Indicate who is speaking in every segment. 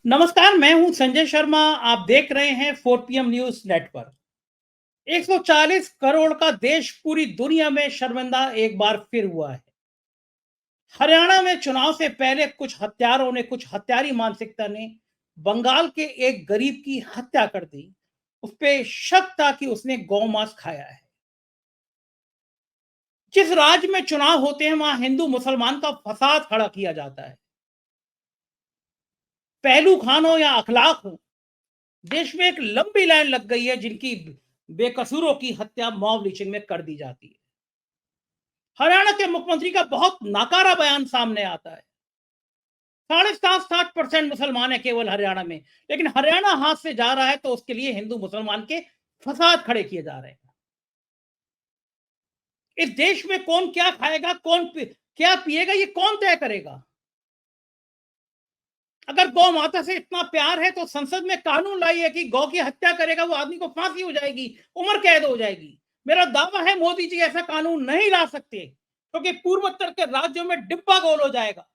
Speaker 1: नमस्कार, मैं हूं संजय शर्मा। आप देख रहे हैं 4 PM न्यूज नेटवर्क। 140 करोड़ का देश पूरी दुनिया में शर्मिंदा एक बार फिर हुआ है। हरियाणा में चुनाव से पहले कुछ हत्यारों ने, कुछ हत्यारी मानसिकता ने बंगाल के एक गरीब की हत्या कर दी। उस पे शक था कि उसने गौ मांस खाया है। जिस राज्य में चुनाव होते हैं वहां हिंदू मुसलमान का फसाद खड़ा किया जाता है। पहलू खान हो या अखलाक हो, देश में एक लंबी लाइन लग गई है जिनकी बेकसूरों की हत्या मॉब लिंचिंग में कर दी जाती है। हरियाणा के मुख्यमंत्री का बहुत नाकारा बयान सामने आता है। 60% मुसलमान है केवल हरियाणा में, लेकिन हरियाणा हाथ से जा रहा है तो उसके लिए हिंदू मुसलमान के फसाद खड़े किए जा रहे हैं। इस देश में कौन क्या खाएगा, क्या पिएगा, ये कौन तय करेगा? अगर गौ माता से इतना प्यार है तो संसद में कानून लाइए कि गौ की हत्या करेगा वो आदमी को फांसी हो जाएगी, उम्र कैद हो जाएगी। मेरा दावा है मोदी जी ऐसा कानून नहीं ला सकते, क्योंकि पूर्वोत्तर के राज्यों में डिब्बा गोल हो जाएगा।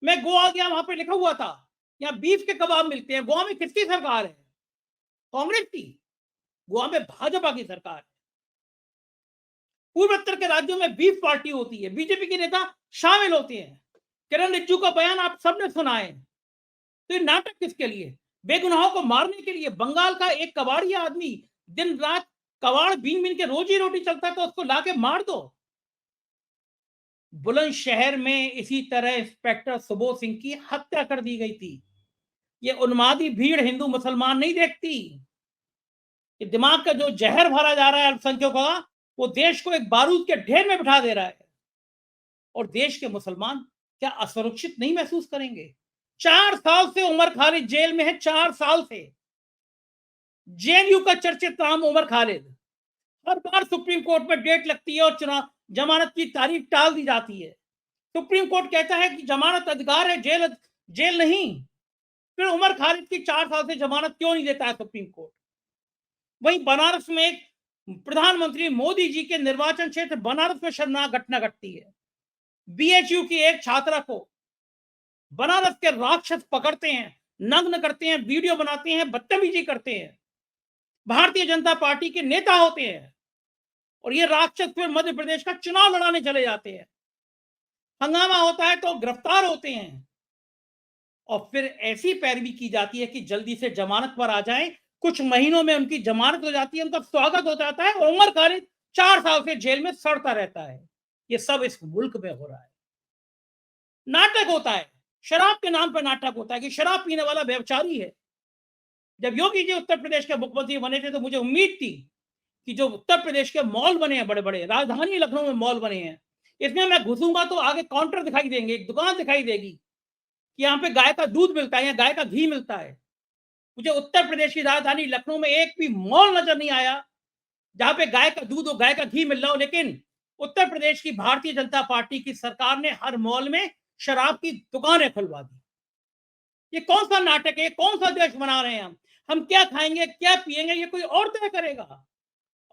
Speaker 1: मैं गोवा गया, वहां पे लिखा हुआ था यहाँ बीफ के कबाब मिलते हैं। गोवा में किसकी सरकार है? कांग्रेस की। गोवा में भाजपा की सरकार है। पूर्वोत्तर के राज्यों में बीफ पार्टी होती है, बीजेपी के नेता शामिल होते हैं। किरण रिज्जू का बयान आप सबने सुना है। तो ये नाटक किसके लिए? बेगुनाहों को मारने के लिए। बंगाल का एक कबाड़ी आदमी दिन रात कबाड़ बीन बीन के रोजी रोटी चलता है तो उसको लाके मार दो। बुलंदशहर में इसी तरह इंस्पेक्टर सुबोध सिंह की हत्या कर दी गई थी। ये उन्मादी भीड़ हिंदू मुसलमान नहीं देखती। ये दिमाग का जो जहर भरा जा रहा है अल्पसंख्यकों का, वो देश को एक बारूद के ढेर में बिठा दे रहा है। और देश के मुसलमान क्या असुरक्षित नहीं महसूस करेंगे? 4 साल से उमर खालिद जेल में है। 4 साल से जेएनयू का चर्चित नाम उमर खालिद। हर बार सुप्रीम कोर्ट में डेट लगती है और चुनाव जमानत की तारीख टाल दी जाती है। सुप्रीम कोर्ट कहता है कि जमानत अधिकार है, जेल जेल नहीं। फिर उमर खालिद की 4 साल से जमानत क्यों नहीं देता है सुप्रीम कोर्ट? वहीं बनारस में एक प्रधानमंत्री मोदी जी के निर्वाचन क्षेत्र बनारस में शर्मनाक घटना घटती है। बीएचयू की एक छात्रा को बनारस के राक्षस पकड़ते हैं, नग्न करते हैं, वीडियो बनाते हैं, बदतमीजी करते हैं। भारतीय जनता पार्टी के नेता होते हैं और ये राक्षस फिर मध्य प्रदेश का चुनाव लड़ाने चले जाते हैं। हंगामा होता है तो गिरफ्तार होते हैं और फिर ऐसी पैरवी की जाती है कि जल्दी से जमानत पर आ जाएं। कुछ महीनों में उनकी जमानत हो जाती है, उनका स्वागत हो जाता है और उमर खालिद 4 साल से जेल में सड़ता रहता है। ये सब इस मुल्क में हो रहा है। नाटक होता है, शराब के नाम पर नाटक होता है कि शराब पीने वाला व्यभिचारी है। जब योगी जी उत्तर प्रदेश के मुख्यमंत्री बने थे तो मुझे उम्मीद थी कि जो उत्तर प्रदेश के मॉल बने हैं, बड़े बड़े राजधानी लखनऊ में मॉल बने हैं, इसमें मैं घुसूंगा तो आगे काउंटर दिखाई देंगे, एक दुकान दिखाई देगी कि यहाँ पे गाय का दूध मिलता है या गाय का घी मिलता है। मुझे उत्तर प्रदेश की राजधानी लखनऊ में एक भी मॉल नजर नहीं आया जहां पे गाय का दूध और गाय का घी मिल रहा हो। लेकिन उत्तर प्रदेश की भारतीय जनता पार्टी की सरकार ने हर मॉल में शराब की दुकानें खुलवा दी। ये कौन सा नाटक है? कौन सा देश बना रहे हैं हम क्या खाएंगे, क्या पिएंगे, ये कोई और तय करेगा।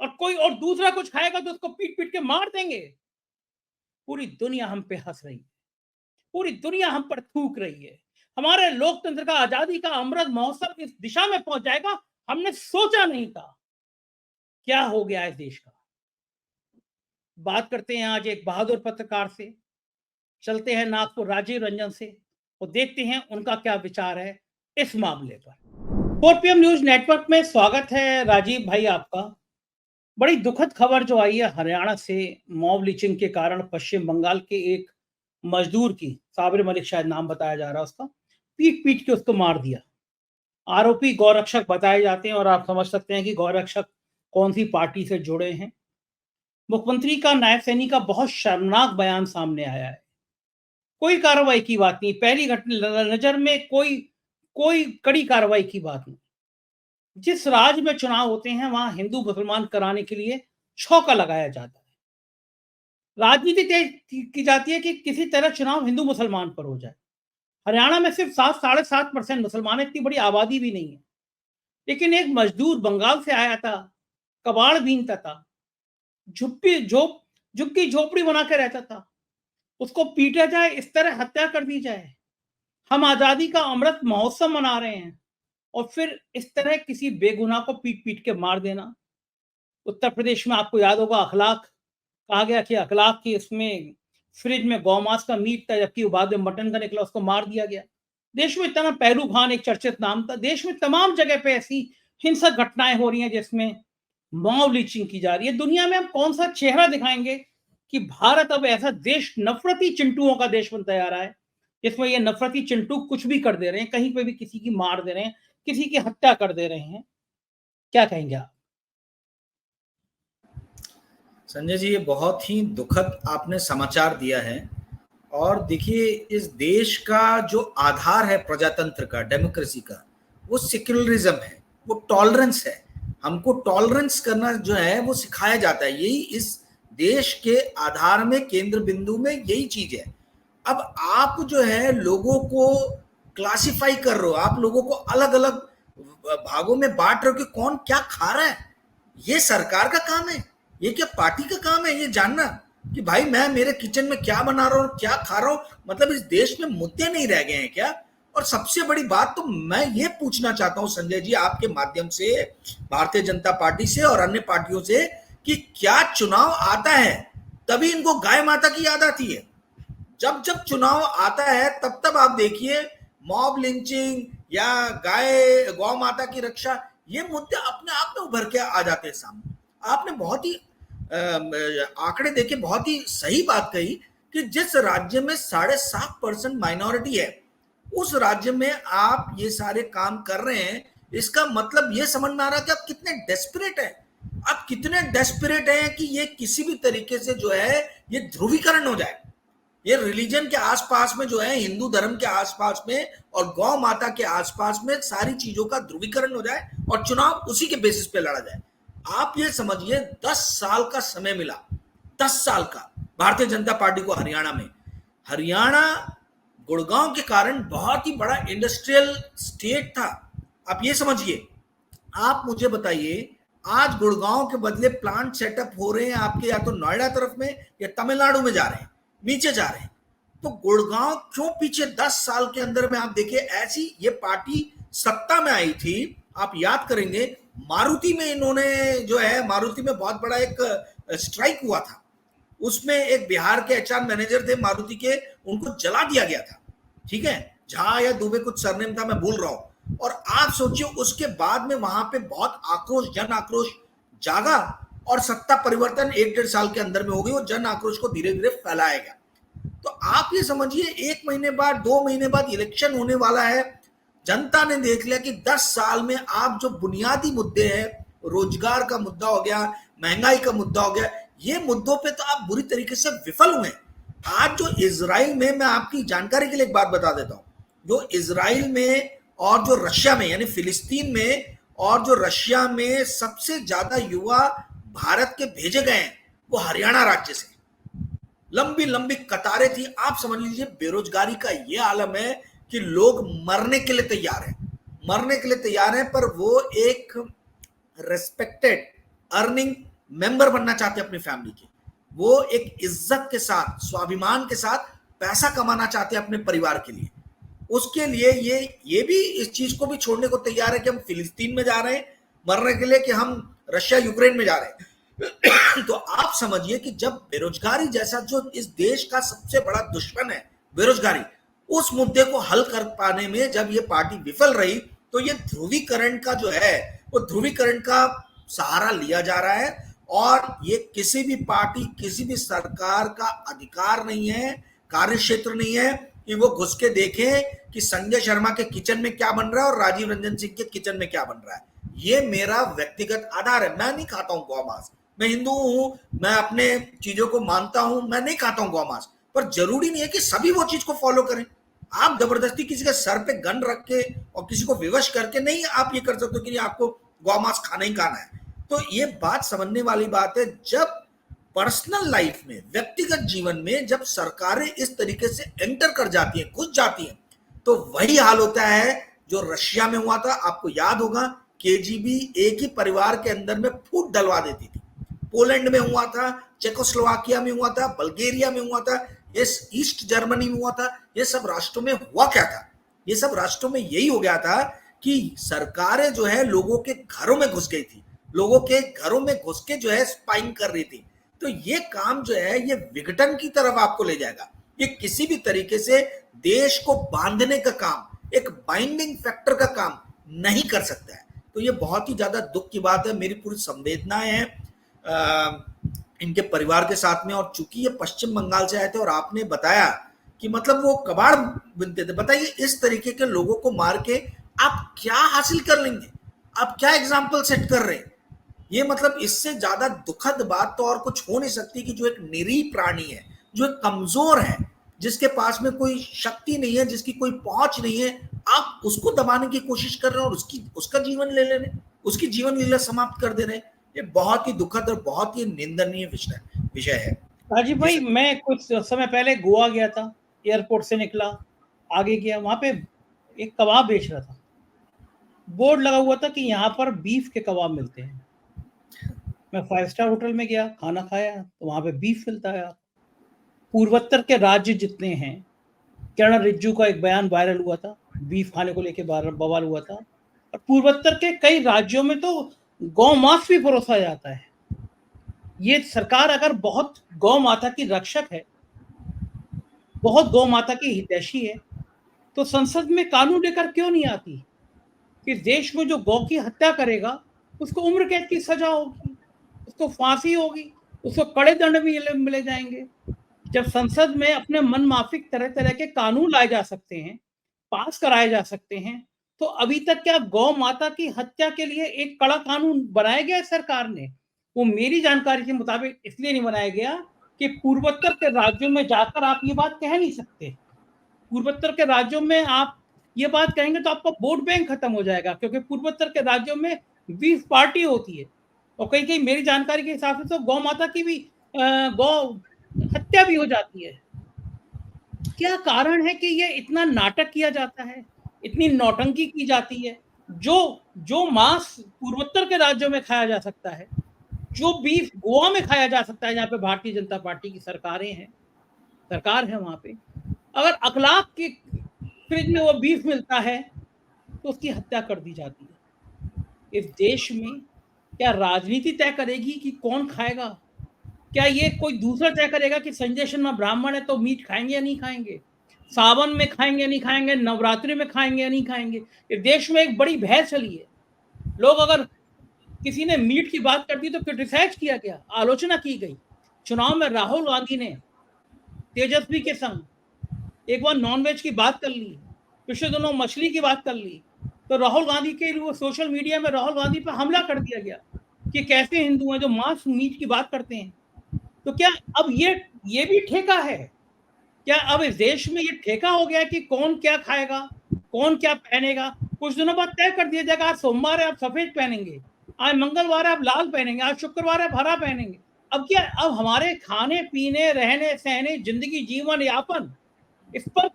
Speaker 1: और कोई और दूसरा कुछ खाएगा तो उसको पीट पीट के मार देंगे। पूरी दुनिया हम पे हंस रही है, पूरी दुनिया हम पर थूक रही है। हमारे लोकतंत्र का, आजादी का अमृत महोत्सव इस दिशा में पहुंच जाएगा, हमने सोचा नहीं था। क्या हो गया इस देश का? बात करते हैं आज एक बहादुर पत्रकार से। चलते हैं नागपुर राजीव रंजन से और देखते हैं उनका क्या विचार है इस मामले पर। 4 PM न्यूज नेटवर्क में स्वागत है राजीव भाई आपका। बड़ी दुखद खबर जो आई है हरियाणा से, मॉब लिंचिंग के कारण पश्चिम बंगाल के एक मजदूर की, साबिर मलिक शायद नाम बताया जा रहा है उसका, पीट पीट के उसको मार दिया। आरोपी गौरक्षक बताए जाते हैं और आप समझ सकते हैं कि गौरक्षक कौन सी पार्टी से जुड़े हैं। मुख्यमंत्री का नायब सैनी का बहुत शर्मनाक बयान सामने आया है। कोई कार्रवाई की बात नहीं, पहली घटना नजर में कोई कोई कड़ी कार्रवाई की बात नहीं। जिस राज्य में चुनाव होते हैं वहां हिंदू मुसलमान कराने के लिए छौका लगाया जाता है। राजनीति तय की जाती है कि किसी तरह चुनाव हिंदू मुसलमान पर हो जाए। हरियाणा में सिर्फ 7-7.5% मुसलमान है, इतनी बड़ी आबादी भी नहीं है। लेकिन एक मजदूर बंगाल से आया था, कबाड़ बीनता था, झुग्गी झोपड़ी बना के रहता था, उसको पीटा जाए, इस तरह हत्या कर दी जाए। हम आजादी का अमृत महोत्सव मना रहे हैं और फिर इस तरह किसी बेगुनाह को पीट पीट के मार देना। उत्तर प्रदेश में आपको याद होगा अखलाक, कहा गया कि अखलाक की इसमें फ्रिज में गौमांस का मीट था, जबकि वो बाद में मटन का निकला, उसको मार दिया गया। देश में इतना, पहलू खान एक चर्चित नाम था। देश में तमाम जगह पे ऐसी हिंसक घटनाएं हो रही हैं जिसमें मॉब लिंचिंग की जा रही है। दुनिया में हम कौन सा चेहरा दिखाएंगे कि भारत अब ऐसा देश नफरती चिंटुओं का देश बनता जा रहा है, जिसमें ये नफरती चिंटू कुछ भी कर दे रहे हैं, कहीं पे भी किसी की मार दे रहे हैं, किसी की हत्या कर दे रहे हैं। क्या कहेंगे आप?
Speaker 2: संजय जी, ये बहुत ही दुखद आपने समाचार दिया है। और देखिए, इस देश का जो आधार है प्रजातंत्र का, डेमोक्रेसी का, वो सेक्युलरिज्म है, वो टॉलरेंस है। हमको टॉलरेंस करना जो है वो सिखाया जाता है। यही इस देश के आधार में, केंद्र बिंदु में यही चीज है। अब आप जो है लोगों को क्लासिफाई कर रहे हो, आप लोगों को अलग अलग भागों में बांट रहे हो कि कौन क्या खा रहा है। ये सरकार का काम है? ये क्या पार्टी का काम है ये जानना कि भाई मैं मेरे किचन में क्या बना रहा हूँ, क्या खा रहा हूँ? मतलब इस देश में मुद्दे नहीं रह गए हैं क्या? और सबसे बड़ी बात तो मैं ये पूछना चाहता हूँ संजय जी, आपके माध्यम से भारतीय जनता पार्टी से और अन्य पार्टियों से, कि क्या चुनाव आता है तभी इनको गाय माता की याद आती है? जब जब चुनाव आता है तब तब आप देखिए मॉब लिंचिंग या गौ माता की रक्षा, ये मुद्दे अपने आप में उभर के आ जाते हैं सामने। आपने बहुत ही आंकड़े देके बहुत ही सही बात कही कि जिस राज्य में 7.5% माइनॉरिटी है, उस राज्य में आप ये सारे काम कर रहे हैं। इसका मतलब ये समझ में आ रहा है कि आप कितने डेस्परेट हैं। आप कितने डेस्परेट हैं कि ये किसी भी तरीके से जो है ये ध्रुवीकरण हो जाए। ये रिलीजन के आसपास में जो है, हिंदू धर्म के आसपास में और गौ माता के आसपास में सारी चीजों का ध्रुवीकरण हो जाए और चुनाव उसी के बेसिस पे लड़ा जाए। आप ये समझिए 10 साल का समय मिला, 10 साल का भारतीय जनता पार्टी को हरियाणा में। हरियाणा गुड़गांव के कारण बहुत ही बड़ा इंडस्ट्रियल स्टेट था। आप ये समझिए, आप मुझे बताइए, आज गुड़गांव के बदले प्लांट सेटअप हो रहे हैं आपके या तो नोएडा तरफ में या तमिलनाडु में जा रहे हैं, नीचे जा रहे हैं। तो गुड़गांव क्यों पीछे? 10 साल के अंदर में आप देखिए, ऐसी ये पार्टी सत्ता में आई थी। आप याद करेंगे मारुति में इन्होंने जो है, मारुति में बहुत बड़ा एक स्ट्राइक हुआ था, उसमें एक बिहार के एचआर मैनेजर थे मारुति के, उनको जला दिया गया था। ठीक है, झा या दुबे कुछ सरनेम था, मैं भूल रहा हूं। और आप सोचिए उसके बाद में वहां पे बहुत आक्रोश, जन आक्रोश जागा और सत्ता परिवर्तन 1-1.5 साल के अंदर में हो गई और जन आक्रोश को धीरे धीरे फैलाया गया। तो आप ये समझिए 1 महीने बाद, 2 महीने बाद इलेक्शन होने वाला है। जनता ने देख लिया कि 10 साल में आप जो बुनियादी मुद्दे हैं, रोजगार का मुद्दा हो गया, महंगाई का मुद्दा हो गया, ये मुद्दों पे तो आप बुरी तरीके से विफल हुए। आज जो इजराइल में, मैं आपकी जानकारी के लिए एक बात बता देता हूं, जो इजराइल में और जो रशिया में, यानी फिलिस्तीन में और जो रशिया में सबसे ज्यादा युवा भारत के भेजे गए हैं वो हरियाणा राज्य से। लंबी लंबी कतारें थी। आप समझ लीजिए बेरोजगारी का ये आलम है कि लोग मरने के लिए तैयार हैं, मरने के लिए तैयार हैं, पर वो एक रेस्पेक्टेड अर्निंग मेंबर बनना चाहते हैं अपनी फैमिली के। वो एक इज्जत के साथ, स्वाभिमान के साथ पैसा कमाना चाहते हैं अपने परिवार के लिए। उसके लिए ये भी इस चीज को भी छोड़ने को तैयार है कि हम फिलिस्तीन में जा रहे हैं मरने के लिए, कि हम रशिया यूक्रेन में जा रहे हैं। तो आप समझिए कि जब बेरोजगारी जैसा, जो इस देश का सबसे बड़ा दुश्मन है बेरोजगारी, उस मुद्दे को हल कर पाने में जब ये पार्टी विफल रही, तो ये ध्रुवीकरण का जो है वो ध्रुवीकरण का सहारा लिया जा रहा है। और ये किसी भी पार्टी, किसी भी सरकार का अधिकार नहीं है, कार्य क्षेत्र नहीं है कि वो घुस के देखे कि संजय शर्मा के किचन में क्या बन रहा है और राजीव रंजन सिंह के किचन में क्या बन रहा है। ये मेरा व्यक्तिगत आधार है। मैं नहीं खाता हूं गौमांस, मैं हिंदू हूं, मैं अपने चीजों को मानता हूं, मैं नहीं खाता हूं गौमांस, पर जरूरी नहीं है कि सभी वो चीज को फॉलो करें। आप जबरदस्ती किसी के सर पे गन रख के और किसी को विवश करके नहीं आप ये कर सकते कि आपको गौमांस खाना ही खाना है। तो ये बात समझने वाली बात है। जब पर्सनल लाइफ में, व्यक्तिगत जीवन में जब सरकारें इस तरीके से एंटर कर जाती हैं, घुस जाती हैं, तो वही हाल होता है जो रशिया में हुआ था। आपको याद होगा केजीबी एक ही परिवार के अंदर में फूट डलवा देती थी। पोलैंड में हुआ था, चेकोस्लोवाकिया में हुआ था, बल्गेरिया में हुआ था, ये ईस्ट जर्मनी में हुआ था। ये सब राष्ट्रों में हुआ क्या था? ये सब राष्ट्रों में यही हो गया था कि सरकारें जो है लोगों के घरों में घुस गई थी, लोगों के घरों में घुस के जो है स्पाइंग कर रही थी। तो ये काम जो है ये विघटन की तरफ आपको ले जाएगा। ये किसी भी तरीके से देश को बांधने का काम, एक बाइंडिंग फैक्टर का काम नहीं कर सकता है। तो ये बहुत ही ज्यादा दुख की बात है। मेरी पूरी संवेदनाएं हैं इनके परिवार के साथ में। और चूंकि ये पश्चिम बंगाल से आए थे और आपने बताया कि मतलब वो कबाड़ बिनते थे, बताइए इस तरीके के लोगों को मार के आप क्या हासिल कर लेंगे, आप क्या एग्जाम्पल सेट कर रहे हैं। ये मतलब इससे ज्यादा दुखद बात तो और कुछ हो नहीं सकती कि जो एक निरीह प्राणी है, जो एक कमजोर है, जिसके पास में कोई शक्ति नहीं है, जिसकी कोई पहुंच नहीं है, आप उसको दबाने की कोशिश कर रहे हैं और उसका जीवन ले ले रहे हैं, उसकी जीवन लीला समाप्त कर दे रहे हैं। ये बहुत ही दुखद और बहुत ही निंदनीय विषय है।
Speaker 1: राजीव भाई, मैं कुछ समय पहले गोवा गया था, एयरपोर्ट से निकला, आगे गया, वहां पे एक कबाब बेच रहा था, बोर्ड लगा हुआ था कि यहाँ पर बीफ के कबाब मिलते हैं। मैं 5 स्टार होटल में गया, खाना खाया तो वहां पे बीफ मिलता है। पूर्वोत्तर के राज्य जितने हैं, किरण रिज्जू का एक बयान वायरल हुआ था, बीफ खाने को लेके बवाल हुआ था। और पूर्वोत्तर के कई राज्यों में तो गौ मांस भी परोसा जाता है। ये सरकार अगर बहुत गौ माता की रक्षक है, बहुत गौ माता की हितैषी है, तो संसद में कानून लेकर क्यों नहीं आती कि देश में जो गौ की हत्या करेगा उसको उम्र कैद की सजा होगी, उसको फांसी होगी, उसको कड़े दंड भी मिले जाएंगे। जब संसद में अपने मन माफिक तरह तरह के कानून लाए जा सकते हैं, पास कराए जा सकते हैं, तो अभी तक क्या गौ माता की हत्या के लिए एक कड़ा कानून बनाया गया है सरकार ने? वो मेरी जानकारी के मुताबिक इसलिए नहीं बनाया गया कि पूर्वोत्तर के राज्यों में जाकर आप ये बात कह नहीं सकते। पूर्वोत्तर के राज्यों में आप ये बात कहेंगे तो आपका वोट बैंक खत्म हो जाएगा, क्योंकि पूर्वोत्तर के राज्यों में बीफ पार्टी होती है और कहीं कहीं मेरी जानकारी के हिसाब से तो गौ माता की भी गौ हत्या भी हो जाती है। क्या कारण है कि ये इतना नाटक किया जाता है, इतनी नौटंकी की जाती है? जो मांस पूर्वोत्तर के राज्यों में खाया जा सकता है, जो बीफ गोवा में खाया जा सकता है, जहाँ पे भारतीय जनता पार्टी की सरकार है वहां पे, अगर अखलाक की फ्रिज में वो बीफ मिलता है तो उसकी हत्या कर दी जाती है। इस देश में क्या राजनीति तय करेगी कि कौन खाएगा? क्या ये कोई दूसरा तय करेगा कि संजय शर्मा ब्राह्मण है तो मीट खाएंगे या नहीं खाएंगे, सावन में खाएंगे या नहीं खाएंगे, नवरात्रि में खाएंगे या नहीं खाएंगे? इस देश में एक बड़ी बहस चली है। लोग अगर किसी ने मीट की बात कर दी तो क्रिटिसाइज किया गया, आलोचना की गई। चुनाव में राहुल गांधी ने तेजस्वी के संग एक बार नॉनवेज की बात कर ली, पिछले दिनों मछली की बात कर ली, तो राहुल गांधी के वो सोशल मीडिया में राहुल गांधी पर हमला कर दिया गया कि कैसे हिंदू हैं जो मांस मीट की बात करते हैं। तो क्या अब ये भी ठेका है? क्या अब इस देश में ये ठेका हो गया कि कौन क्या खाएगा, कौन क्या पहनेगा? कुछ दिनों बाद तय कर दिया जाएगा, आज सोमवार है आप सफेद पहनेंगे, आज मंगलवार है आप लाल पहनेंगे, आज शुक्रवार है आप हरा पहनेंगे। अब क्या अब हमारे खाने पीने, रहने सहने, जिंदगी जीवन यापन, इस पर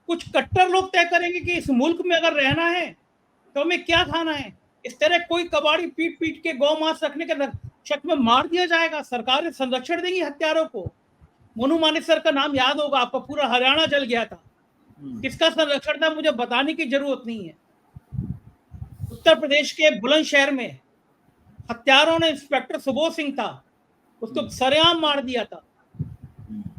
Speaker 1: कुछ कट्टर लोग तय करेंगे कि इस मुल्क में अगर रहना है तो हमें क्या खाना है? इस तरह कोई कबाड़ी पीट पीट के गौ मांस रखने के शक में मार दिया जाएगा, सरकार संरक्षण देंगी हत्यारों को। मोनू मानिक सर का नाम याद होगा आपको, पूरा हरियाणा जल गया था। किसका संरक्षण था मुझे बताने की जरूरत नहीं है। उत्तर प्रदेश के बुलंदशहर में हत्यारों ने, इंस्पेक्टर सुबोध सिंह था, उसको सरेआम मार दिया था।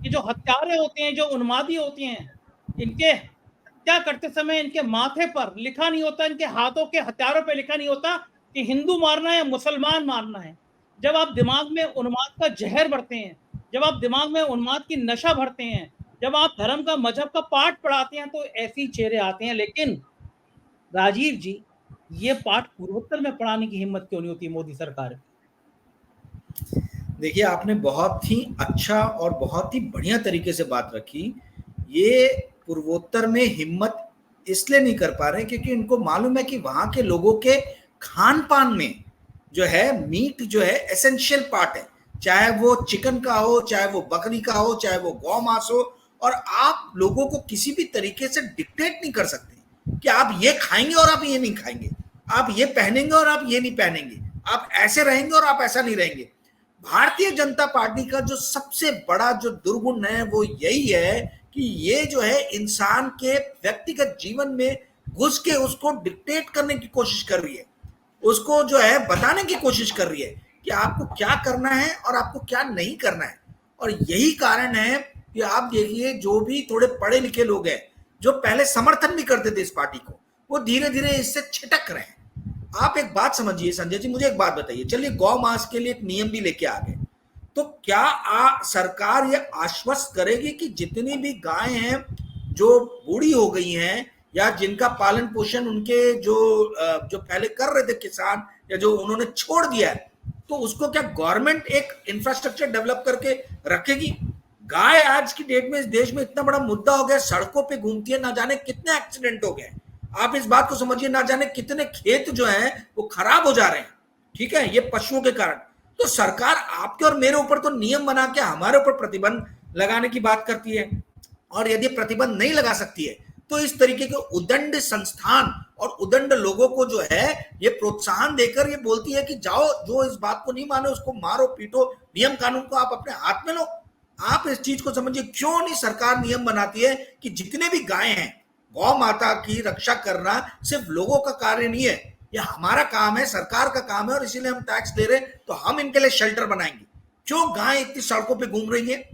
Speaker 1: ये जो हत्यारे होते हैं, जो उन्मादी होते हैं, इनके हत्या करते समय इनके माथे पर लिखा नहीं होता, इनके हाथों के हथियारों पे लिखा नहीं होता कि हिंदू मारना है मुसलमान मारना है। जब आप दिमाग में उन्माद का जहर भरते हैं, जब आप दिमाग में उन्माद की नशा भरते हैं, जब आप धर्म का, मजहब का पाठ पढ़ाते हैं, तो ऐसी चेहरे आते हैं। लेकिन राजीव जी, ये पाठ पूर्वोत्तर में पढ़ाने की हिम्मत क्यों नहीं होती मोदी सरकार की?
Speaker 2: देखिए, आपने बहुत ही अच्छा और बहुत ही बढ़िया तरीके से बात रखी। ये पूर्वोत्तर में हिम्मत इसलिए नहीं कर पा रहे क्योंकि उनको मालूम है कि वहां के लोगों के खान पान में जो है मीट जो है एसेंशियल पार्ट है, चाहे वो चिकन का हो, चाहे वो बकरी का हो, चाहे वो गौ मांस हो। और आप लोगों को किसी भी तरीके से डिक्टेट नहीं कर सकते कि आप ये खाएंगे और आप ये नहीं खाएंगे, आप ये पहनेंगे और आप ये नहीं पहनेंगे, आप ऐसे रहेंगे और आप ऐसा नहीं रहेंगे। भारतीय जनता पार्टी का जो सबसे बड़ा जो दुर्गुण है वो यही है कि ये जो है इंसान के व्यक्तिगत जीवन में घुस के उसको डिक्टेट करने की कोशिश कर रही है, उसको जो है बताने की कोशिश कर रही है कि आपको क्या करना है और आपको क्या नहीं करना है। और यही कारण है कि आप देखिए जो भी थोड़े पढ़े लिखे लोग हैं, जो पहले समर्थन भी करते थे इस पार्टी को, वो धीरे धीरे इससे छिटक रहे हैं। आप एक बात समझिए संजय जी, मुझे एक बात बताइए, चलिए गौ मांस के लिए एक नियम भी लेके आ गए, तो क्या सरकार ये आश्वस्त करेगी कि जितनी भी गायें हैं जो बूढ़ी हो गई हैं या जिनका पालन पोषण उनके जो पहले कर रहे थे किसान या जो उन्होंने छोड़ दिया है, तो उसको क्या गवर्नमेंट एक इंफ्रास्ट्रक्चर डेवलप करके रखेगी? गाय आज की डेट में इस देश में इतना बड़ा मुद्दा हो गया, सड़कों पे घूमती है, ना जाने कितने एक्सीडेंट हो गए। आप इस बात को समझिए, ना जाने कितने खेत जो हैं वो खराब हो जा रहे हैं, ठीक है, ये पशुओं के कारण। तो सरकार आपके और मेरे ऊपर तो नियम बना के हमारे ऊपर प्रतिबंध लगाने की बात करती है, और यदि प्रतिबंध नहीं लगा सकती है तो इस तरीके के उदंड संस्थान और उदंड लोगों को जो है ये प्रोत्साहन देकर ये बोलती है कि जाओ, जो इस बात को नहीं माने उसको मारो पीटो, नियम कानून को आप अपने हाथ में लो। आप इस चीज को समझिए, क्यों नहीं सरकार नियम बनाती है कि जितने भी गाय हैं, गौ माता की रक्षा करना सिर्फ लोगों का कार्य नहीं है, ये हमारा काम है, सरकार का काम है, और इसीलिए हम टैक्स दे रहे हैं, तो हम इनके लिए शेल्टर बनाएंगे। क्यों गाय इतनी सड़कों पे घूम रही है?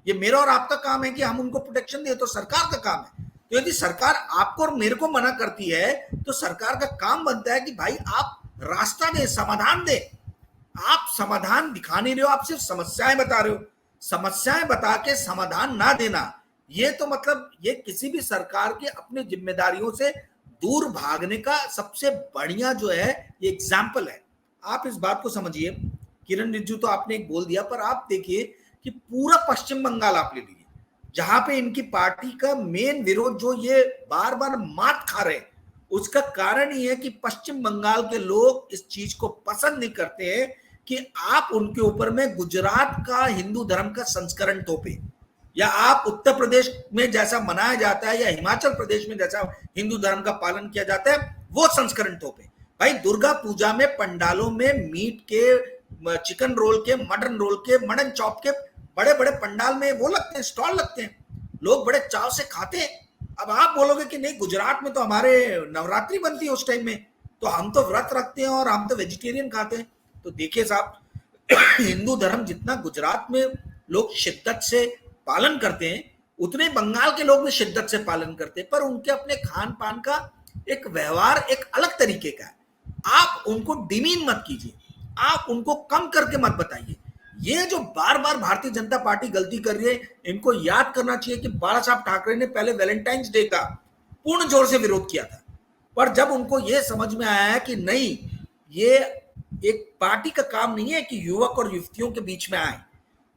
Speaker 2: ये मेरा और आपका काम है कि हम उनको प्रोटेक्शन दें, तो सरकार का काम है। तो यदि सरकार आपको और मेरे को मना करती है तो सरकार का काम बनता है कि भाई आप रास्ता दे, समाधान दे। आप समाधान दिखा नहीं रहे हो, आप सिर्फ समस्याएं बता रहे हो। समस्याएं बता के समाधान ना देना, ये तो मतलब ये किसी भी सरकार की अपनी जिम्मेदारियों से दूर भागने का सबसे बढ़िया जो है ये एग्जाम्पल है। आप इस बात को समझिए, किरण रिजिजू तो आपने एक बोल दिया, पर आप देखिए कि पूरा पश्चिम बंगाल आप ले लीजिए, जहां पे इनकी पार्टी का मेन विरोध जो ये बार बार मात खा रहे हैं, उसका कारण ही है कि पश्चिम बंगाल के लोग इस चीज को पसंद नहीं करते हैं कि आप उनके ऊपर में गुजरात का हिंदू धर्म का संस्करण थोपे, या आप उत्तर प्रदेश में जैसा मनाया जाता है या हिमाचल प्रदेश में जैसा हिंदू धर्म का पालन किया जाता है वो संस्करण थोपे। भाई दुर्गा पूजा में पंडालों में मीट के, चिकन रोल के, मटन रोल के, मटन चॉप के बड़े बड़े पंडाल में वो लगते हैं, स्टॉल लगते हैं, लोग बड़े चाव से खाते हैं। अब आप बोलोगे कि नहीं गुजरात में तो हमारे नवरात्रि बनती है उस टाइम में, तो हम तो व्रत रखते हैं और हम तो वेजिटेरियन खाते हैं। तो देखिए साहब, हिंदू धर्म जितना गुजरात में लोग शिद्दत से पालन करते हैं, उतने बंगाल के लोग भी शिद्दत से पालन करते हैं, पर उनके अपने खान पान का एक व्यवहार एक अलग तरीके का है। आप उनको डिमीन मत कीजिए, आप उनको कम करके मत बताइए। ये जो बार बार भारतीय जनता पार्टी गलती कर रही है, इनको याद करना चाहिए कि बाला साहब ठाकरे ने पहले वैलेंटाइंस डे का पूर्ण जोर से विरोध किया था, पर जब उनको ये समझ में आया है कि नहीं, ये एक पार्टी का काम नहीं है कि युवक और युवतियों के बीच में आए,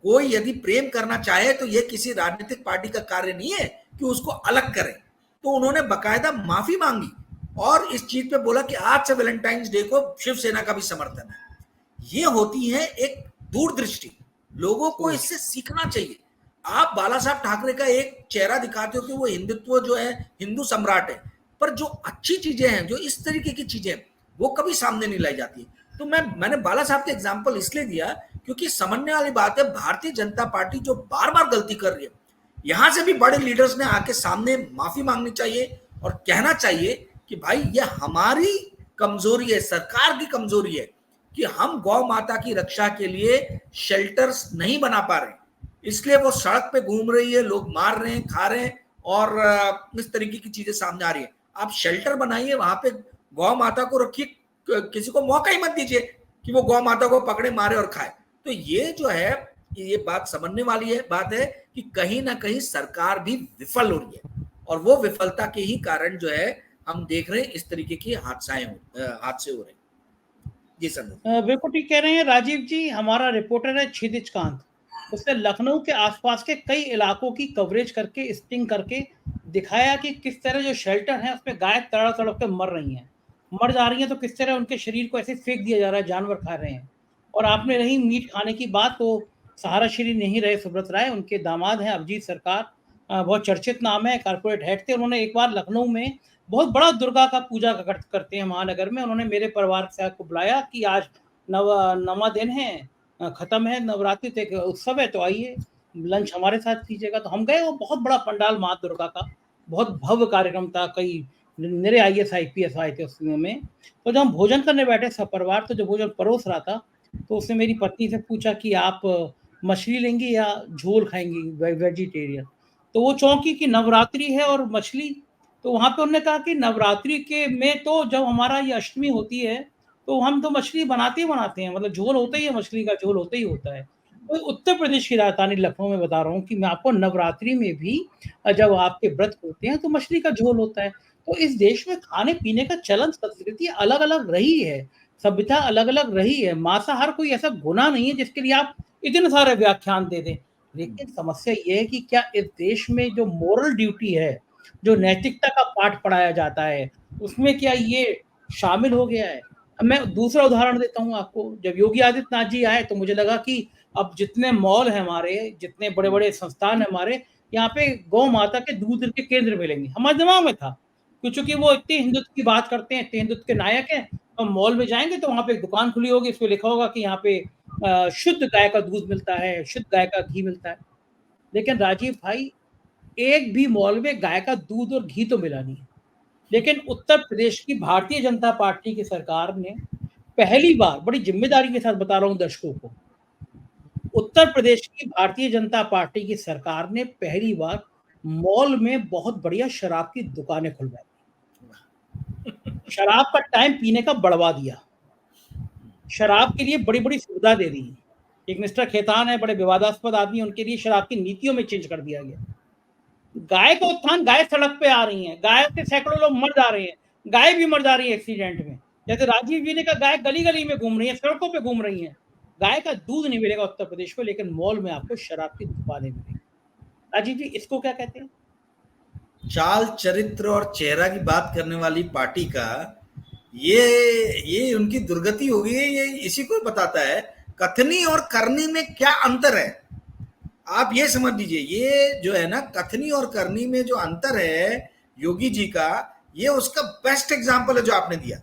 Speaker 2: कोई यदि प्रेम करना चाहे तो ये किसी राजनीतिक पार्टी का कार्य नहीं है कि उसको अलग करे। तो उन्होंने बकायदा माफी मांगी और इस चीज पे बोला कि आज से वैलेंटाइंस डे को शिवसेना का भी समर्थन है। ये होती है एक दूरदृष्टि, लोगों को इससे सीखना चाहिए। आप बाला साहब ठाकरे का एक चेहरा दिखाते हो कि वो हिंदुत्व जो है, हिंदू सम्राट है, पर जो अच्छी चीजें हैं, जो इस तरीके की चीजें वो कभी सामने नहीं लाई जाती। तो मैंने बाला साहब का एग्जाम्पल इसलिए दिया क्योंकि समझने वाली बात है, भारतीय जनता पार्टी जो बार बार गलती कर रही है, यहां से भी बड़े लीडर्स ने आके सामने माफी मांगनी चाहिए और कहना चाहिए कि भाई ये हमारी कमजोरी है, सरकार की कमजोरी है कि हम गौ माता की रक्षा के लिए शेल्टर्स नहीं बना पा रहे, इसलिए वो सड़क पे घूम रही है, लोग मार रहे हैं, खा रहे हैं, और इस तरीके की चीजें सामने आ रही है। आप शेल्टर बनाइए, वहां पे गौ माता को रखिए, किसी को मौका ही मत दीजिए कि वो गौ माता को पकड़े, मारे और खाए। तो ये जो है, ये बात समझने वाली है बात है कि कहीं ना कहीं सरकार भी विफल हो रही है, और वो विफलता के ही कारण जो है हम देख रहे हैं इस तरीके की हादसे हो रहे हैं। जी सर,
Speaker 1: बिल्कुल ठीक कह रहे हैं राजीव जी। हमारा रिपोर्टर है क्षितिज कांत, उसने लखनऊ के आसपास के कई इलाकों की कवरेज करके, स्टिंग करके दिखाया कि किस तरह जो शेल्टर है उसमें गाय तड़प तड़प के मर रही हैं, मर जा रही हैं, तो किस तरह उनके शरीर को ऐसे फेंक दिया जा रहा है, जानवर खा रहे हैं। और आपने रही मीट खाने की बात, तो सहारा श्री नहीं रहे सुब्रत राय, उनके दामाद हैं अभिजीत सरकार, बहुत चर्चित नाम है, कारपोरेट हेड थे। उन्होंने एक बार लखनऊ में बहुत बड़ा दुर्गा का पूजा करते हैं महानगर में, उन्होंने मेरे परिवार से को बुलाया कि आज नवा दिन है, खत्म है नवरात्रि, तो एक उत्सव है, तो आइए। लंच हमारे साथ कीजिएगा। तो हम गए, वो बहुत बड़ा पंडाल माँ दुर्गा का, बहुत भव्य कार्यक्रम था, कई मेरे IAS IPS आए थे उसमें में। तो जब हम भोजन करने बैठे सब परिवार, तो जो भोजन परोस रहा था, तो उसने मेरी पत्नी से पूछा कि आप मछली लेंगी या झोल खाएंगी, वेजिटेरियन। तो वो चौंकी कि नवरात्रि है और मछली। तो वहां पे उन्होंने कहा कि नवरात्रि के में तो जब हमारा ये अष्टमी होती है, तो हम तो मछली बनाते ही बनाते हैं, मतलब झोल होता ही है, मछली का झोल होता ही होता है। तो उत्तर प्रदेश की राजधानी लखनऊ में बता रहा हूँ कि मैं आपको, नवरात्रि में भी जब आपके व्रत होते हैं तो मछली का झोल होता है। तो इस देश में खाने पीने का चलन संस्कृति अलग अलग रही है, सभ्यता अलग अलग रही है। मांसाहार कोई ऐसा गुनाह नहीं है जिसके लिए आप इतने सारे व्याख्यान दे दें। लेकिन समस्या ये है कि क्या इस देश में जो मोरल ड्यूटी है, जो नैतिकता का पाठ पढ़ाया जाता है, उसमें क्या ये शामिल हो गया है? अब मैं दूसरा उदाहरण देता हूँ आपको। जब योगी आदित्यनाथ जी आए तो मुझे लगा कि अब जितने मॉल हैं हमारे, जितने बड़े-बड़े संस्थान हैं हमारे, यहाँ पे गौ माता के दूध के केंद्र मिलेंगे। हमारे दिमाग में था, कि चूँकि वो इतने हिंदुत्व की बात करते हैं, इतने हिंदुत्व के नायक हैं, तो मॉल में जाएँगे तो वहाँ पे एक दुकान खुली होगी, उसपे लिखा होगा कि यहाँ पे शुद्ध गाय का दूध मिलता है, शुद्ध गाय का घी मिलता है। लेकिन राजीव भाई, एक भी मॉल में गाय का दूध और घी तो मिला नहीं है। लेकिन उत्तर प्रदेश की भारतीय जनता पार्टी की सरकार ने पहली बार, बड़ी ज़िम्मेदारी के साथ बता रहा हूँ दर्शकों को, उत्तर प्रदेश की भारतीय जनता पार्टी की सरकार ने पहली बार मॉल में बहुत बढ़िया शराब की दुकानें खुलवाई। शराब का टाइम पीने का बढ़वा दिया। शराब के लिए बड़ी-बड़ी सुविधा दे दी। एक मिस्टर खेतान है, बड़े विवादास्पद आदमी, उनके लिए शराब की नीतियों में चेंज कर दिया गया। गाय का उत्थान, गाय सड़क पे आ रही हैं, गाय से सैकड़ों लोग मर जा रहे हैं, गाय भी मर जा रही है एक्सीडेंट में। जैसे राजीव जी ने कहा, गाय गली-गली में घूम रही है, सड़कों पे घूम रही हैं। गाय का दूध नहीं मिलेगा उत्तर प्रदेश में, लेकिन मॉल में आपको शराब की दुकानें मिलेंगी। राजीव जी, इसको क्या कहते हैं?
Speaker 2: चाल चरित्र और चेहरा की बात करने वाली पार्टी का ये उनकी दुर्गति हो गई है। ये इसी को बताता है कथनी और करनी में क्या अंतर है। आप ये समझ लीजिए, ये जो है ना, कथनी और करनी में जो अंतर है योगी जी का, ये उसका बेस्ट एग्जांपल है जो आपने दिया।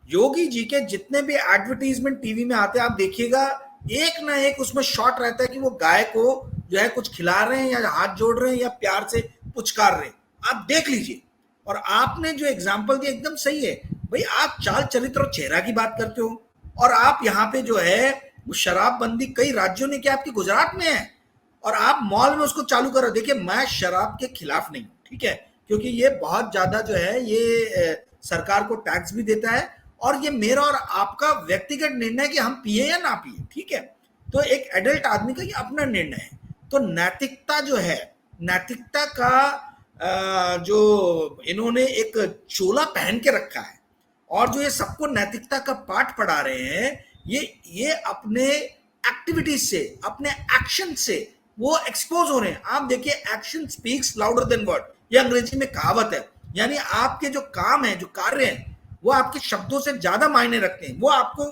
Speaker 2: योगी जी के जितने भी एडवर्टीजमेंट टीवी में आते हैं, आप देखिएगा, एक ना एक उसमें शॉट रहता है कि वो गाय को जो है कुछ खिला रहे हैं या हाथ जोड़ रहे हैं या प्यार से पुचकार रहे हैं। आप देख लीजिए। और आपने जो एग्जाम्पल दिया एकदम सही है भाई। आप चाल चरित्र और चेहरा की बात करते हो, और आप यहाँ पे जो है वो शराबबंदी कई राज्यों ने, क्या आपकी गुजरात में है, और आप मॉल में उसको चालू करो। देखिए, मैं शराब के खिलाफ नहीं हूँ, ठीक है, क्योंकि ये बहुत ज्यादा जो है ये सरकार को टैक्स भी देता है, और ये मेरा और आपका व्यक्तिगत निर्णय है कि हम पिए या ना पिए, ठीक है। तो एक एडल्ट आदमी का ये अपना निर्णय है। तो नैतिकता जो है, नैतिकता का जो इन्होंने एक चोला पहन के रखा है, और जो ये सबको नैतिकता का पाठ पढ़ा रहे हैं, ये अपने एक्टिविटीज से, अपने एक्शन से वो एक्सपोज हो रहे हैं। आप देखिए, action speaks louder than word, ये अंग्रेजी में कहावत है। यानी आपके जो काम है, जो कार्य है, वो आपके शब्दों से ज्यादा मायने रखते हैं। वो आपको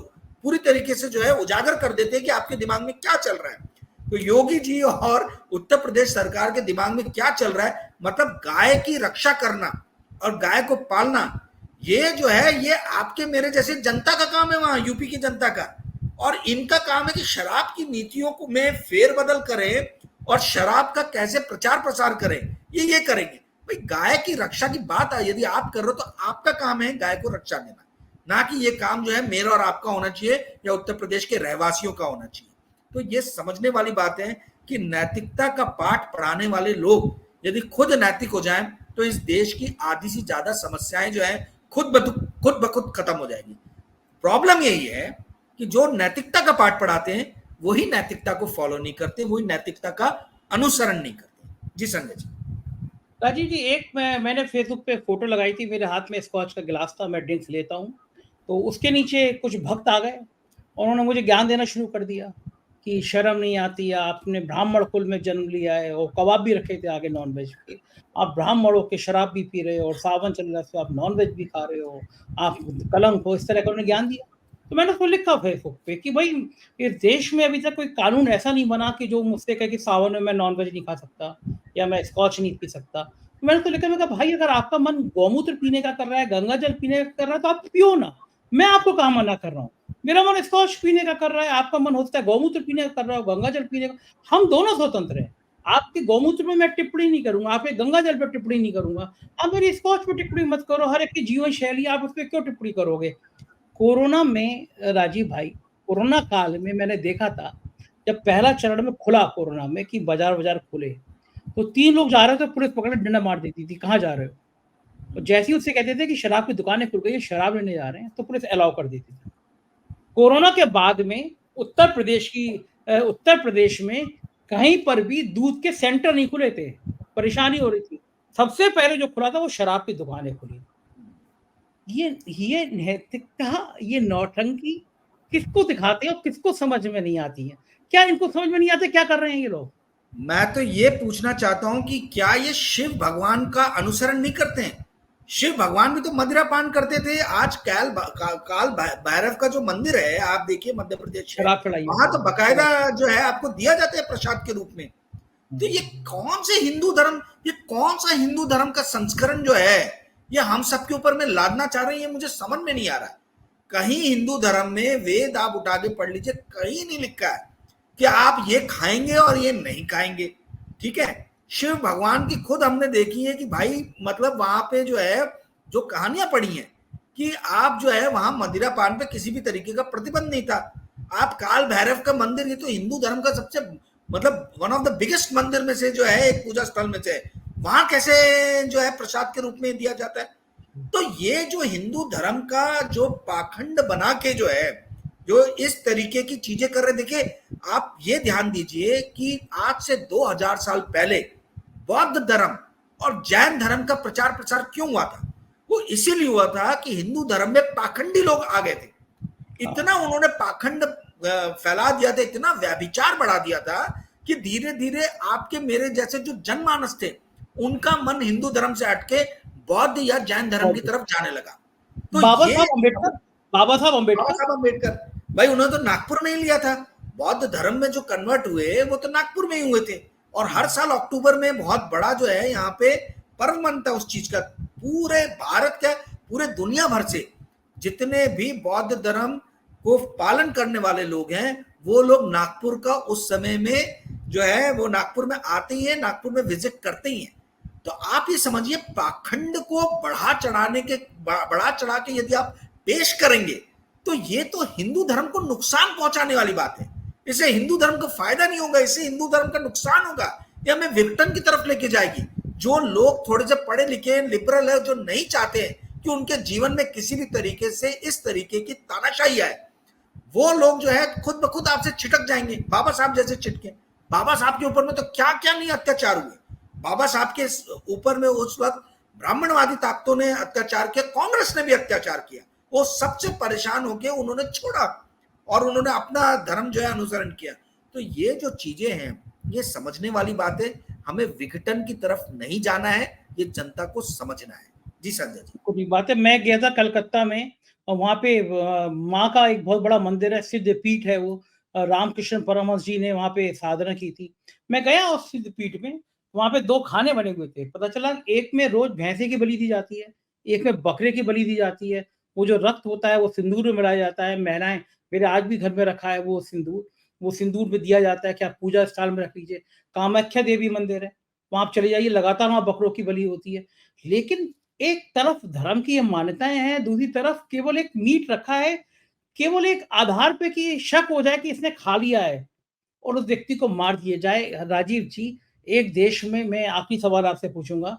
Speaker 2: पूरी तरीके से जो है उजागर कर देते हैं कि आपके दिमाग में क्या चल रहा है। तो योगी जी और उत्तर प्रदेश सरकार के दिमाग में क्या चल रहा है, मतलब गाय की रक्षा करना और गाय को पालना, ये जो है ये आपके मेरे जैसे जनता का काम है, वहां यूपी की जनता का। और इनका काम है कि शराब की नीतियों को में फेरबदल करें और शराब का कैसे प्रचार प्रसार करें, ये करेंगे। भाई, गाय की रक्षा की बात यदि आप कर रहे हो तो आपका काम है गाय को रक्षा देना, ना कि ये काम जो है मेरा और आपका होना चाहिए या उत्तर प्रदेश के रहवासियों का होना चाहिए। तो ये समझने वाली बात है कि नैतिकता का पाठ पढ़ाने वाले लोग यदि खुद नैतिक हो जाएं तो इस देश की आधी से ज्यादा समस्याएं जो है खुद ब खुद खत्म हो जाएगी। प्रॉब्लम यही है कि जो नैतिकता का पाठ पढ़ाते हैं वही नैतिकता को फॉलो नहीं करते, वही नैतिकता का अनुसरण नहीं करते। जी संजय जी।
Speaker 1: राजीव जी, एक मैंने फेसबुक पे फोटो लगाई थी, मेरे हाथ में स्कॉच का गिलास था, मैं ड्रिंक्स लेता हूँ, तो उसके नीचे कुछ भक्त आ गए और उन्होंने मुझे ज्ञान देना शुरू कर दिया कि शर्म नहीं आती, आपने ब्राह्मण कुल में जन्म लिया है, और कबाब भी रखे थे आगे नॉन वेज के, आप ब्राह्मण हो के शराब भी पी रहे हो, और सावन चल रहा है तो आप नॉन वेज भी खा रहे हो, आप कलंक हो, इस तरह का उन्होंने ज्ञान दिया। तो मैंने उसको लिखा फेसबुक पे कि भाई, इस देश में अभी तक कोई कानून ऐसा नहीं बना कि जो मुझसे कहे कि सावन में मैं नॉन वेज नहीं खा सकता या मैं स्कॉच नहीं पी सकता। तो मैंने उसको लिखा, मैं कहा भाई, अगर आपका मन गौमूत्र पीने का कर रहा है, गंगा जल पीने का कर रहा है, तो आप पियो ना, मैं आपको कहाँ मना कर रहा हूँ। मेरा मन स्कॉच पीने का कर रहा है, आपका मन होता है गौमूत्र पीने का कर रहा हो, गंगा जल पीने का, हम दोनों स्वतंत्र हैं। आपके गौमूत्र में मैं टिप्पणी नहीं करूंगा, आपके गंगा जल पे टिप्पणी नहीं करूंगा, आप मेरी स्कॉच पे टिप्पणी मत करो, हर एक की जीवन शैली आप उस पर क्यों टिप्पणी करोगे। कोरोना में राजीव भाई, कोरोना काल में मैंने देखा था जब पहला चरण में खुला कोरोना में कि बाजार खुले, तो 3 लोग जा रहे थे, पुलिस पकड़े डंडा मार देती थी, कहाँ जा रहे हो। तो जैसे ही उससे कहते थे कि शराब की दुकानें खुल गई है, शराब लेने जा रहे हैं, तो पुलिस अलाउ कर देती थी। कोरोना के बाद में उत्तर प्रदेश में कहीं पर भी दूध के सेंटर नहीं खुले थे, परेशानी हो रही थी। सबसे पहले जो खुला था वो शराब की दुकानें खुली। ये नैतिकता, ये नौटंकी किसको दिखाते हैं और किसको समझ में नहीं आती है। क्या इनको समझ में नहीं आता क्या कर रहे हैं ये लोग।
Speaker 2: मैं तो ये पूछना चाहता हूं कि क्या ये शिव भगवान का अनुसरण नहीं करते हैं। शिव भगवान भी तो मदिरा पान करते थे। आज काल भैरव का जो मंदिर है आप देखिए मध्य प्रदेश में, वहां तो बकायदा जो है आपको दिया जाता है प्रसाद के रूप में। तो ये कौन से हिंदू धर्म, ये कौन सा हिंदू धर्म का संस्करण जो है ये हम सबके ऊपर में लादना चाह रहे हैं, ये मुझे समझ में नहीं आ रहा है। कहीं हिंदू धर्म में वेद आप उठा के पढ़ लीजिए, कहीं नहीं लिखा है कि आप ये खाएंगे और ये नहीं खाएंगे। ठीक है, शिव भगवान की खुद हमने देखी है कि भाई मतलब वहां पे जो है जो कहानियां पढ़ी हैं कि आप जो है वहां मदिरा पान पे किसी भी तरीके का प्रतिबंध नहीं था। आप काल भैरव का मंदिर, ये तो हिंदू धर्म का सबसे मतलब वन ऑफ द बिगेस्ट मंदिर में से जो है, एक पूजा स्थल में से, वहां कैसे जो है प्रसाद के रूप में दिया जाता है। तो ये जो हिंदू धर्म का जो पाखंड बना के जो है जो इस तरीके की चीजें कर रहे, देखिए आप ये ध्यान दीजिए कि आज से 2000 साल पहले बौद्ध धर्म और जैन धर्म का प्रचार प्रसार क्यों हुआ था। वो इसीलिए हुआ था कि हिंदू धर्म में पाखंडी लोग आ गए थे। इतना उन्होंने पाखंड फैला दिया था, इतना व्यभिचार बढ़ा दिया था कि धीरे धीरे आपके मेरे जैसे जो जनमानस थे उनका मन हिंदू धर्म से हटके बौद्ध या जैन धर्म की तरफ जाने लगा। तो
Speaker 1: बाबा साहब
Speaker 2: अम्बेडकर भाई उन्होंने तो नागपुर में ही लिया था। बौद्ध धर्म में जो कन्वर्ट हुए वो तो नागपुर में ही हुए थे। और हर साल अक्टूबर में बहुत बड़ा जो है यहाँ पे पर्व मनता है उस चीज का। पूरे भारत का, पूरे दुनिया भर से जितने भी बौद्ध धर्म को पालन करने वाले लोग हैं वो लोग नागपुर का उस समय में जो है वो नागपुर में आते ही है, नागपुर में विजिट करते ही हैं। तो आप ये समझिए पाखंड को बढ़ा चढ़ा के यदि आप पेश करेंगे तो ये तो हिंदू धर्म को नुकसान पहुंचाने वाली बात है। इससे हिंदू धर्म को फायदा नहीं होगा, इससे हिंदू धर्म का नुकसान होगा। ये हमें विघटन की तरफ लेके जाएगी। जो लोग थोड़े से पढ़े लिखे लिबरल है, जो नहीं चाहते हैं कि उनके जीवन में किसी भी तरीके से इस तरीके की तानाशाही आए, वो लोग जो है खुद ब खुद आपसे छिटक जाएंगे। बाबा साहब जैसे छिटके, बाबा साहब के ऊपर में तो क्या क्या नहीं अत्याचार हुए। बाबा साहब के ऊपर में उस वक्त ब्राह्मणवादी ताकतों ने अत्याचार किया, कांग्रेस ने भी अत्याचार किया। वो सबसे परेशान होकर उन्होंने छोड़ा और उन्होंने अपना धर्म जो है अनुसरण किया। तो ये जो चीजें हैं ये समझने वाली बात है। हमें विघटन की तरफ नहीं जाना है, ये जनता को समझना है। जी संजय जी।
Speaker 1: कुछ बात है, मैं गया था कलकत्ता में और वहाँ पे माँ का एक बहुत बड़ा मंदिर है, सिद्ध पीठ है वो। रामकृष्ण परमहंस जी ने वहाँ पे साधना की थी। मैं गया उस सिद्ध पीठ में, वहाँ पे 2 खाने बने हुए थे। पता चला एक में रोज भैंसे की बलि दी जाती है, एक में बकरे की बलि दी जाती है। वो जो रक्त होता है वो सिंदूर में मिलाया जाता है। महिलाएं, मेरे आज भी घर में रखा है वो सिंदूर में दिया जाता है कि आप पूजा स्थल में रख लीजिए। कामाख्या देवी मंदिर है, वहां आप चले जाइए, लगातार वहां बकरों की बलि होती है। लेकिन एक तरफ धर्म की मान्यताएं हैं, दूसरी तरफ केवल एक मीट रखा है, केवल एक आधार पे कि शक हो जाए कि इसने खा लिया है और उस व्यक्ति को मार दिया जाए। राजीव जी, एक देश में, मैं आखिरी सवाल आपसे पूछूंगा,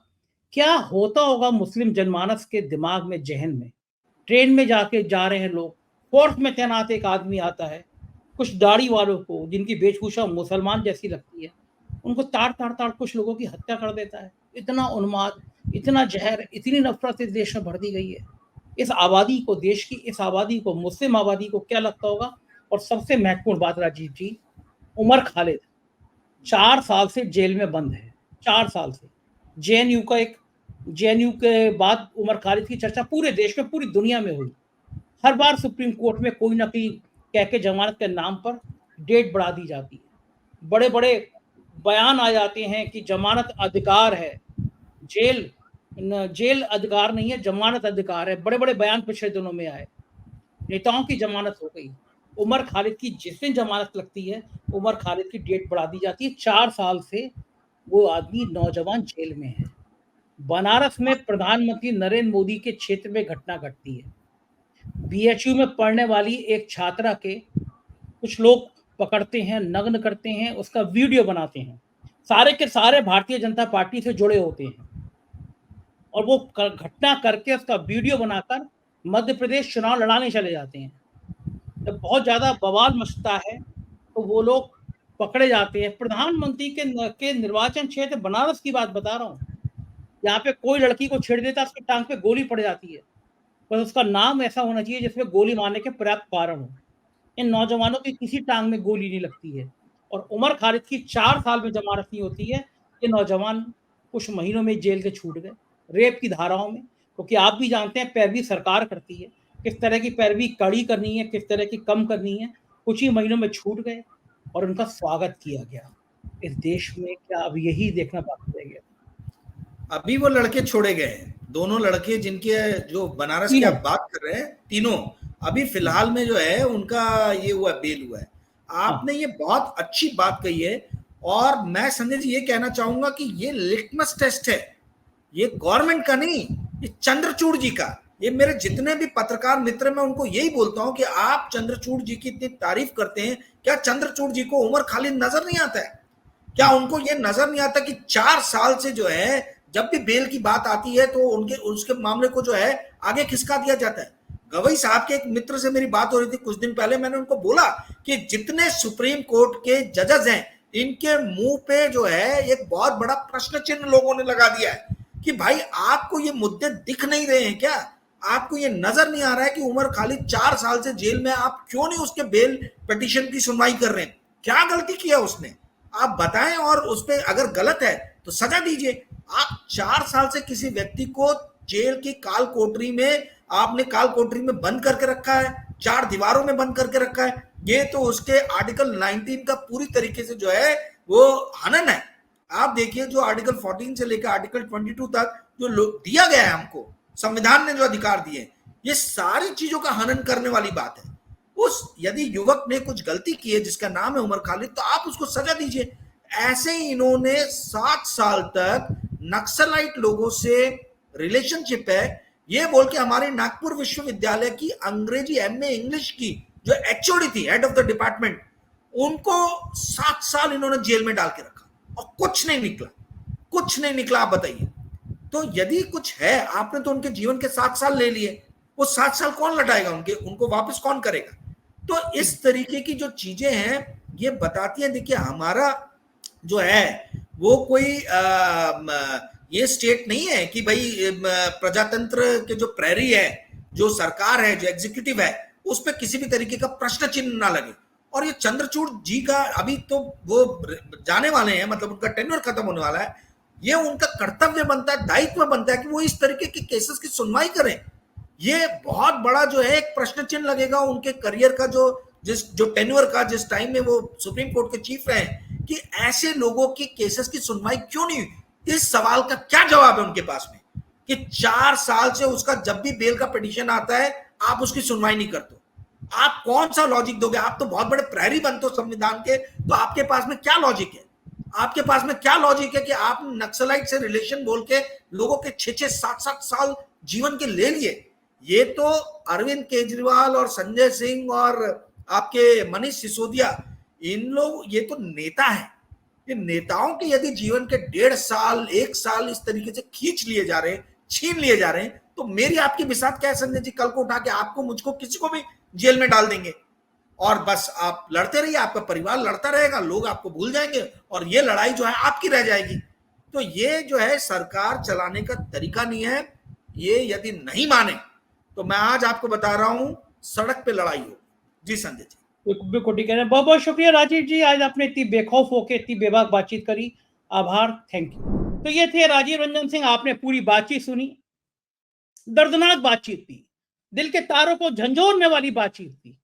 Speaker 1: क्या होता होगा मुस्लिम जनमानस के दिमाग में, जहन में। ट्रेन में जा रहे हैं लोग, फोर्स में तैनात एक आदमी आता है, कुछ दाढ़ी वालों को जिनकी वेशभूषा मुसलमान जैसी लगती है, उनको ताड़ कुछ लोगों की हत्या कर देता है। इतना उन्माद, इतना जहर, इतनी नफरत इस देश में भर दी गई है। इस आबादी को, देश की इस आबादी को, मुस्लिम आबादी को क्या लगता होगा। और सबसे महत्वपूर्ण बात राजीव जी, उमर खालिद 4 साल से जेल में बंद है, 4 साल से। जेएनयू के बाद उमर खालिद की चर्चा पूरे देश में, पूरी दुनिया में हुई। हर बार सुप्रीम कोर्ट में कोई ना कोई कह के जमानत के नाम पर डेट बढ़ा दी जाती है। बड़े बड़े बयान आ जाते हैं कि जमानत अधिकार है, जेल अधिकार नहीं है, जमानत अधिकार है। बड़े बड़े बयान पिछले दिनों में आए। नेताओं की जमानत हो गई, उमर खालिद की जिस दिन जमानत लगती है उमर खालिद की डेट बढ़ा दी जाती है। 4 साल से वो आदमी नौजवान जेल में है। बनारस में प्रधानमंत्री नरेंद्र मोदी के क्षेत्र में घटना घटती है। बीएचयू में पढ़ने वाली एक छात्रा के कुछ लोग पकड़ते हैं, नग्न करते हैं, उसका वीडियो बनाते हैं। सारे के सारे भारतीय जनता पार्टी से जुड़े होते हैं और वो घटना करके उसका वीडियो बनाकर मध्य प्रदेश चुनाव लड़ाने चले जाते हैं। जब बहुत ज़्यादा बवाल मचता है तो वो लोग पकड़े जाते हैं। प्रधानमंत्री के निर्वाचन क्षेत्र बनारस की बात बता रहा हूँ। यहाँ पे कोई लड़की को छेड़ देता है, उसकी टांग पे गोली पड़ जाती है। बस उसका नाम ऐसा होना चाहिए जिसमें गोली मारने के पर्याप्त कारण हो। इन नौजवानों की किसी टांग में गोली नहीं लगती है और उमर खालिद की 4 साल में जमानत नहीं होती है। ये नौजवान कुछ महीनों में जेल के छूट गए, रेप की धाराओं में, क्योंकि आप भी जानते हैं पैरवी सरकार करती है, किस तरह की पैरवी कड़ी करनी है, किस तरह की कम करनी है। कुछ ही महीनों में छूट गए और उनका स्वागत किया गया। इस देश में क्या अब यही देखना बाकी रह गया?
Speaker 2: अभी वो लड़के छोड़े गए हैं, दोनों लड़के जिनके जो बनारस की
Speaker 1: तीनों
Speaker 2: आप बात कर रहे हैं, तीनों अभी फिलहाल में जो है उनका ये हुआ, बेल हुआ है। आपने ये बहुत अच्छी बात कही है और मैं संजय जी ये कहना चाहूंगा कि ये लिटमस टेस्ट है, ये गवर्नमेंट का नहीं, ये चंद्रचूड़ जी का। ये मेरे जितने भी पत्रकार मित्र, मैं उनको यही बोलता हूं कि आप चंद्रचूड़ जी की इतनी तारीफ करते हैं, क्या चंद्रचूड़ जी को उमर खालिद नजर नहीं आता है? क्या उनको ये नजर नहीं आता कि 4 साल से जो है जब भी बेल की बात आती है तो उनके उसके मामले को जो है आगे खिसका दिया जाता है? गवई साहब के एक मित्र से मेरी बात हो रही थी कुछ दिन पहले, मैंने उनको बोला कि जितने सुप्रीम कोर्ट के जजेस हैं, इनके मुंह पे जो है एक बहुत बड़ा प्रश्न चिन्ह लोगों ने लगा दिया है कि भाई आपको ये मुद्दे दिख नहीं रहे हैं क्या? आपको ये नजर नहीं आ रहा है कि उमर खालिद 4 साल से जेल में, आप क्यों नहीं उसके बेल पिटीशन की सुनवाई कर रहे हैं? क्या गलती किया उसने? आप बताएं और उस पर अगर गलत है तो सजा दीजिए। आप 4 साल से किसी व्यक्ति को जेल की काल कोठरी में, आपने काल कोठरी में बंद करके रखा है, 4 दीवारों में बंद करके रखा है। ये तो उसके आर्टिकल 19 का पूरी तरीके से जो है वो हनन है। आप देखिए जो आर्टिकल 14 से लेकर आर्टिकल 22 तक जो दिया गया है हमको, संविधान ने जो अधिकार दिए, ये सारी चीजों का हनन करने वाली बात है। उस यदि युवक ने कुछ गलती की है जिसका नाम है उमर खालिद, तो आप उसको सजा दीजिए। ऐसे ही इन्होंने 7 साल तक नक्सलाइट लोगों से रिलेशनशिप है ये बोल के हमारे नागपुर विश्वविद्यालय की अंग्रेजी एमए इंग्लिश की जो एचओडी थी, हेड ऑफ द डिपार्टमेंट, उनको 7 साल इन्होंने जेल में डाल के रखा और कुछ नहीं निकला, कुछ नहीं निकला। आप बताइए, तो यदि कुछ है, आपने तो उनके जीवन के 7 साल ले लिए, वो 7 साल कौन लौटाएगा? उनको वापस कौन करेगा? तो इस तरीके की जो चीजें हैं ये बताती हैं। देखिए हमारा जो है वो कोई ये स्टेट नहीं है कि भाई प्रजातंत्र के जो प्रहरी है, जो सरकार है, जो एग्जीक्यूटिव है, उस पर किसी भी तरीके का प्रश्न चिन्ह ना लगे। और ये चंद्रचूड़ जी का अभी तो वो जाने वाले हैं, मतलब उनका टेन्योर खत्म होने वाला है। ये उनका कर्तव्य बनता है, दायित्व बनता है कि वो इस तरीके के केसेस की सुनवाई करें। ये बहुत बड़ा जो है एक प्रश्न चिन्ह लगेगा उनके करियर का, जो टेन्योर का, जिस टाइम में वो सुप्रीम कोर्ट के चीफ रहे, कि ऐसे लोगों की केसेस की सुनवाई क्यों नहीं हुई। इस सवाल का क्या जवाब है उनके पास में कि 4 साल से उसका जब भी बेल का पिटीशन आता है आप उसकी सुनवाई नहीं करते? आप कौन सा लॉजिक दोगे? आप तो बहुत बड़े प्रहरी बनते हो संविधान के, तो आपके पास में क्या लॉजिक है? आपके पास में क्या लॉजिक है कि आप नक्सलाइट से रिलेशन बोल के लोगों के 6-6, 7-7 साल जीवन के ले लिए? ये तो अरविंद केजरीवाल और संजय सिंह और आपके मनीष सिसोदिया, इन लोग, ये तो नेता है। ये नेताओं के यदि जीवन के 1.5 साल 1 साल इस तरीके से खींच लिए जा रहे हैं, छीन लिए जा रहे हैं, तो मेरी आपकी मिसाल क्या है संजय जी? कल को उठा के आपको, मुझको, किसी को भी जेल में डाल देंगे और बस आप लड़ते रहिए, आपका परिवार लड़ता रहेगा, लोग आपको भूल जाएंगे और ये लड़ाई जो है आपकी रह जाएगी। तो ये जो है सरकार चलाने का तरीका नहीं है। ये यदि नहीं माने तो मैं आज आपको बता रहा हूं सड़क पे लड़ाई हो। जी संजय जी,
Speaker 1: बिल्कुल ठीक है। बहुत बहुत शुक्रिया राजीव जी, आज आपने इतनी बेखौफ होकर इतनी बेबाक बातचीत करी। आभार, थैंक यू। तो ये थे राजीव रंजन सिंह, आपने पूरी बातचीत सुनी। दर्दनाक बातचीत थी, दिल के तारों को झंझोड़ने वाली बातचीत थी।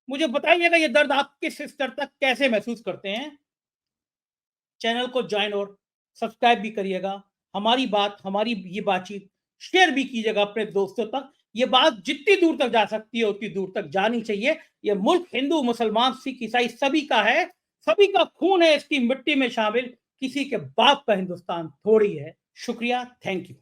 Speaker 1: मुझे बताइएगा ये दर्द आप किस स्तर तक कैसे महसूस करते हैं। चैनल को ज्वाइन और सब्सक्राइब भी करिएगा। हमारी बात, हमारी ये बातचीत शेयर भी कीजिएगा अपने दोस्तों तक। ये बात जितनी दूर तक जा सकती है उतनी दूर तक जानी चाहिए। ये मुल्क हिंदू, मुसलमान, सिख, ईसाई सभी का है, सभी का खून है इसकी मिट्टी में शामिल। किसी के बाप का हिंदुस्तान थोड़ी है। शुक्रिया, थैंक यू।